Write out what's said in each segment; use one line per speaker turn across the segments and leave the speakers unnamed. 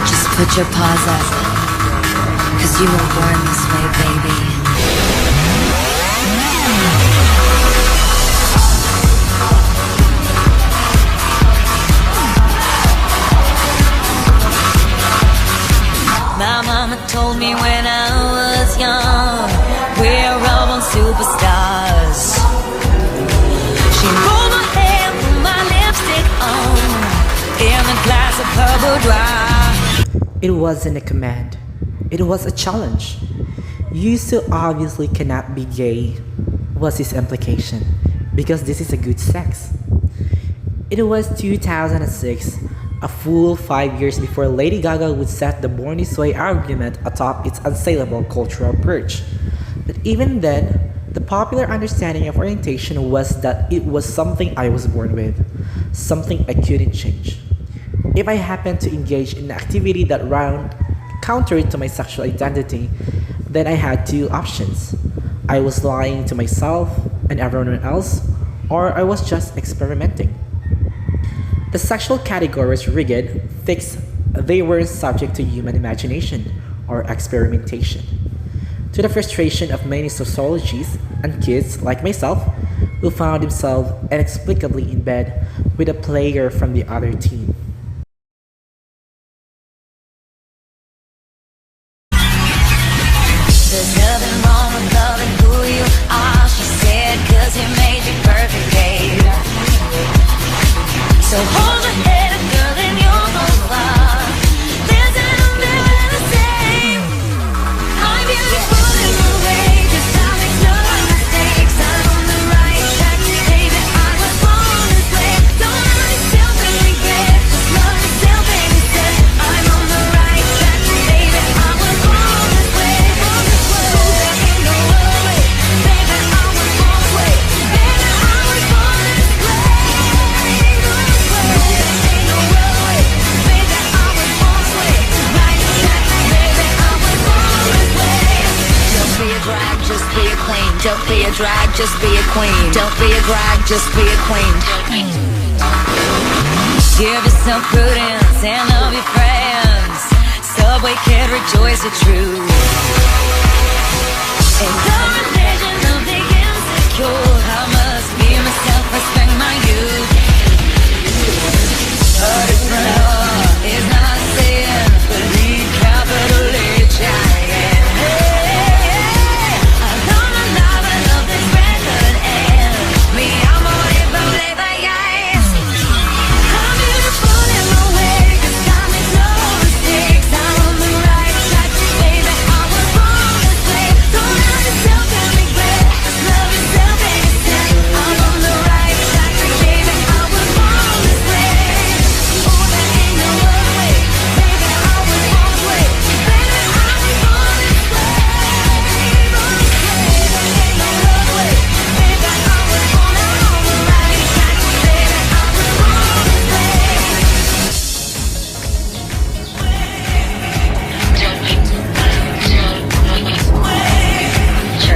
Just put your paws up, 'cause you were born this way, baby.
My mama told me when I was young, we're all born superstars. She rolled my hair, put my lipstick on, in a glass of purple dry.
It wasn't a command, it was a challenge. You so obviously cannot be gay, was his implication, because this is a good sex. It was 2006, a full 5 years before Lady Gaga would set the Born This Way argument atop its unsaleable cultural perch. But even then, the popular understanding of orientation was that it was something I was born with, something I couldn't change. If I happened to engage in an activity that ran counter to my sexual identity, then I had two options. I was lying to myself and everyone else, or I was just experimenting. The sexual categories were rigid, fixed, they weren't subject to human imagination or experimentation. To the frustration of many sociologists and kids like myself, who found themselves inexplicably in bed with a player from the other team.
There's nothing wrong with loving who you are, she said, 'cause he made you perfect, babe. So hold your head up, girl, and you'll go far. There's nothing the same. I'm beautiful in the way, 'cause I make no mistakes. I'm on the right track, baby, I was born this way. Don't hurt yourself and regret, just love yourself and instead. I'm on the right track, baby, I was born this way. There ain't no other way, baby, I was born this way. Baby, I was born this way. Just be a queen. Don't be a drag, just be a queen. Don't be a drag, just be a queen. Give yourself prudence and love your friends. Subway kid, rejoice the truth. And the religion of the insecure, I must be myself, respect my youth. A different heart is not sin, believe capital H-I-N.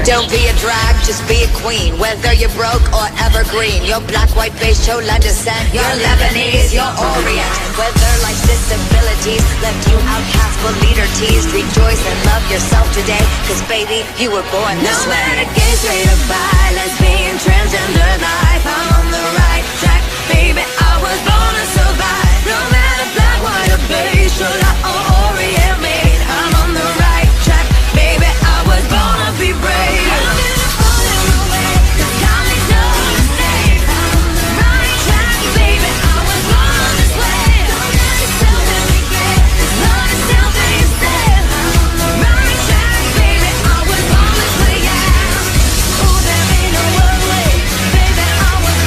Don't be a drag, just be a queen. Whether you're broke or evergreen, you're black, white, beige, chola descent, you're Lebanese, you're Orient. Whether life's disabilities left you outcast but leader teased, rejoice and love yourself today, 'cause baby, you were born this way. No matter gay, straight or bi, lesbian, transgender life, I'm on the right track, baby, I was born to survive. No matter black, white or beige, chola or Orient made, I'm on the right track, baby, I was born to be brave. I was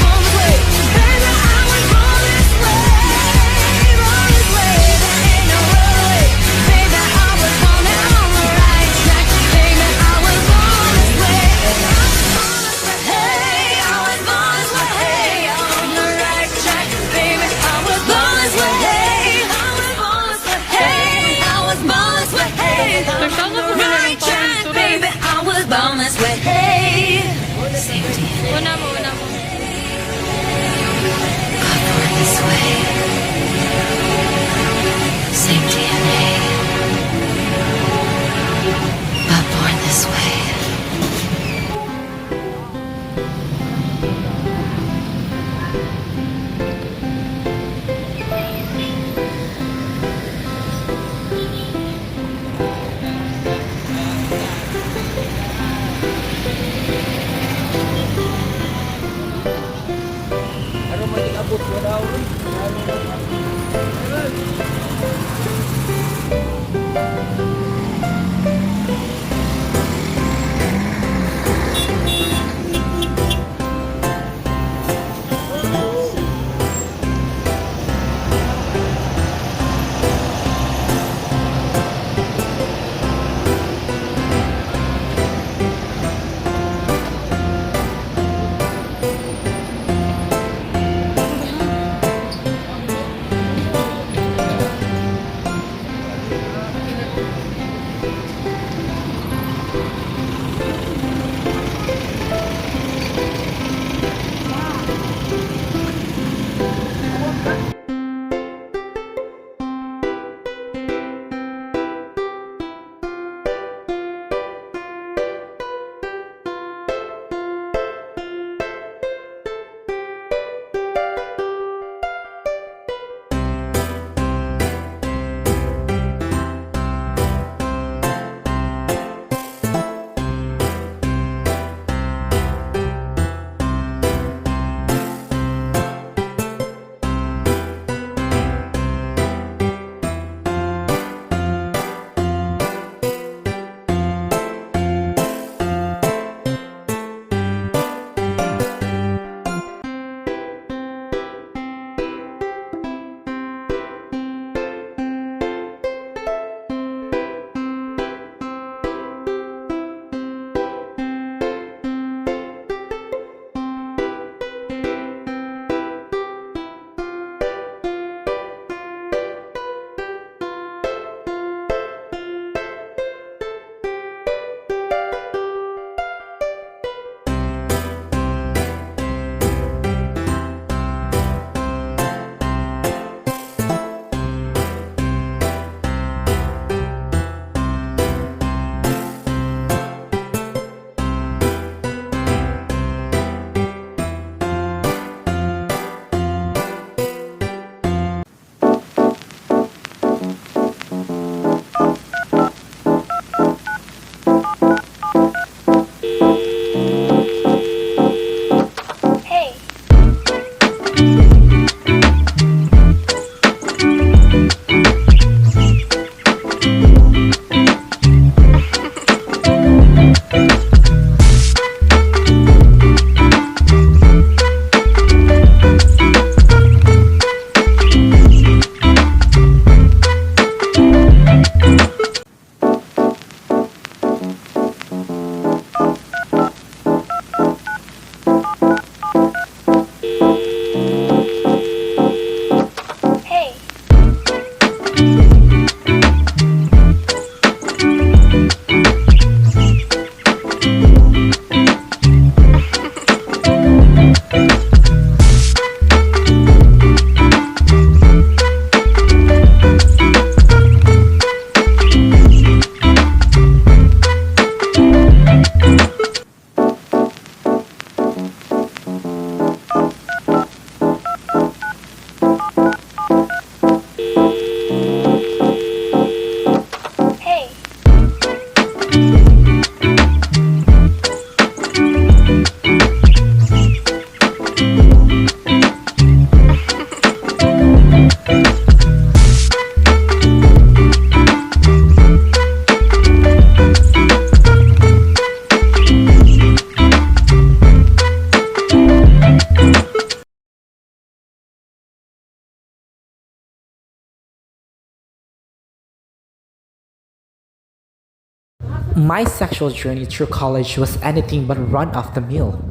My sexual journey through college was anything but run of the mill.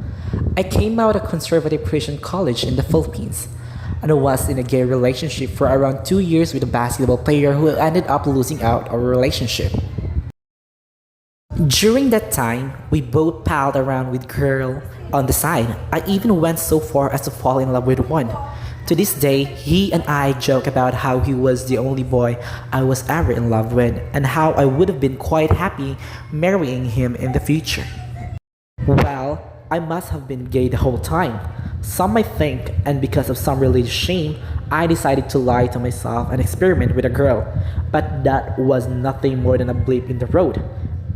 I came out of a conservative Christian college in the Philippines and I was in a gay relationship for around 2 years with a basketball player who ended up losing out our relationship. During that time, we both palled around with girl on the side. I even went so far as to fall in love with one. To this day, he and I joke about how he was the only boy I was ever in love with and how I would have been quite happy marrying him in the future. Well, I must have been gay the whole time. Some might think, and because of some religious shame, I decided to lie to myself and experiment with a girl. But that was nothing more than a blip in the road.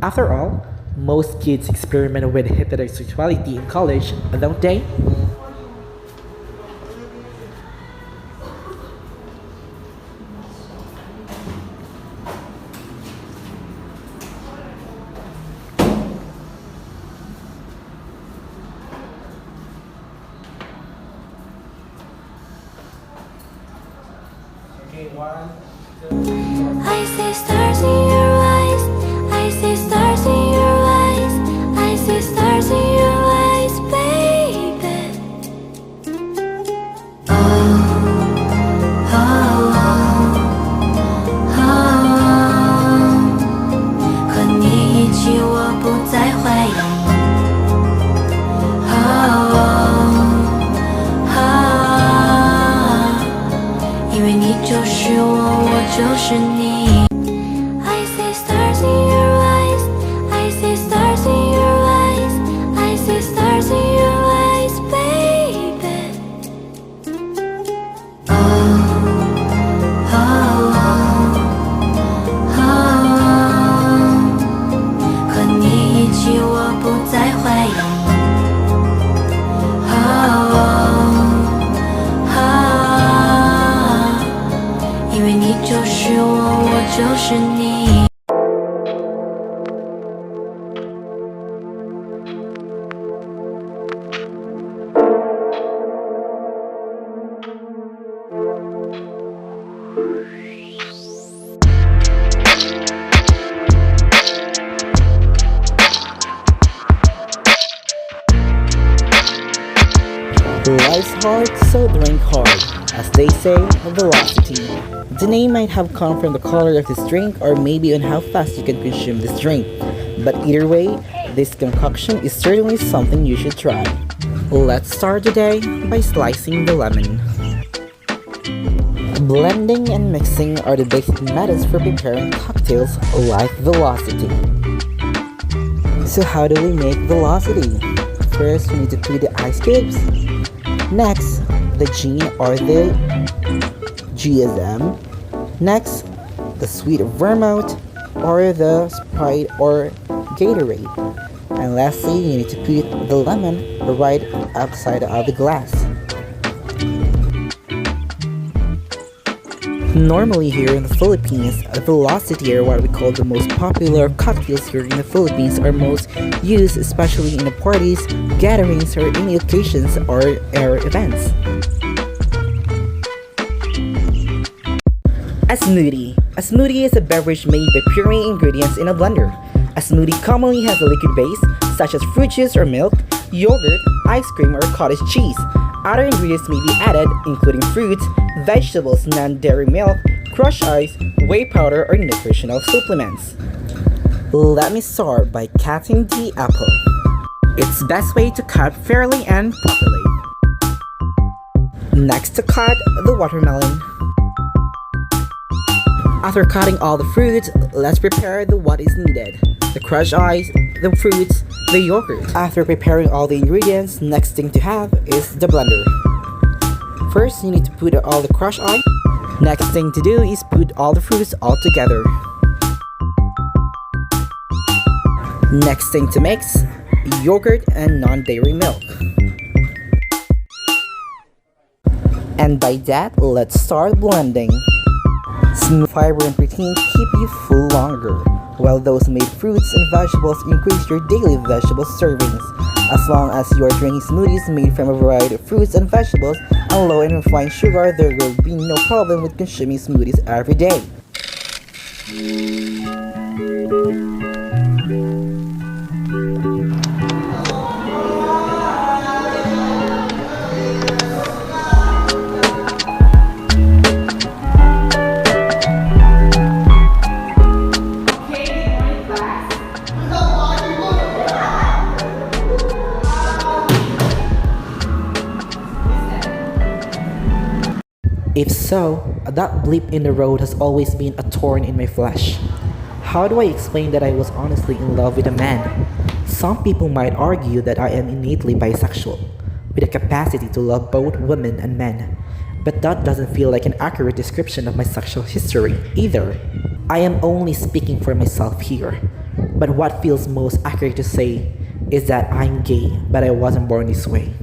After all, most kids experiment with heterosexuality in college, don't they?
I see stars in your eyes. I see stars in your eyes. I see stars in your eyes, baby. Oh, oh, oh, oh. 和你一起，我不再怀疑。因为你就是我，我就是你。I see stars in your eyes. I see stars in your eyes. I see stars in your eyes, baby. Oh, oh, oh, oh. 和你一起，我不再怀疑。因为你就是我，我就是你。
Life's hard, so drink hard. As they say, velocity. The name might have come from the color of this drink or maybe on how fast you can consume this drink. But either way, this concoction is certainly something you should try. Let's start the day by slicing the lemon. Blending and mixing are the basic methods for preparing cocktails like velocity. So how do we make velocity? First, we need to put the ice cubes. Next, the gin or the GSM. Next, the sweet vermouth or the Sprite or Gatorade. And lastly, you need to put the lemon right outside of the glass. Normally here in the Philippines, velocity or what we call the most popular cocktails here in the Philippines are most used especially in the parties, gatherings, or any occasions or events. A smoothie. A smoothie is a beverage made by pouring ingredients in a blender. A smoothie commonly has a liquid base, such as fruit juice or milk, yogurt, ice cream, or cottage cheese. Other ingredients may be added, including fruits, vegetables, non-dairy milk, crushed ice, whey powder, or nutritional supplements. Let me start by cutting the apple. It's the best way to cut fairly and properly. Next to cut the watermelon. After cutting all the fruits, let's prepare what is needed. The crushed ice, the fruits, the yogurt. After preparing all the ingredients, next thing to have is the blender. First, you need to put all the crushed ice. Next thing to do is put all the fruits all together. Next thing to mix, yogurt and non-dairy milk. And by that, let's start blending. Smooth fiber and protein keep you full longer, while those made fruits and vegetables increase your daily vegetable servings. As long as you are drinking smoothies made from a variety of fruits and vegetables and low in refined sugar, there will be no problem with consuming smoothies every day. If so, that blip in the road has always been a thorn in my flesh. How do I explain that I was honestly in love with a man? Some people might argue that I am innately bisexual, with a capacity to love both women and men. But that doesn't feel like an accurate description of my sexual history either. I am only speaking for myself here. But what feels most accurate to say is that I'm gay, but I wasn't born this way.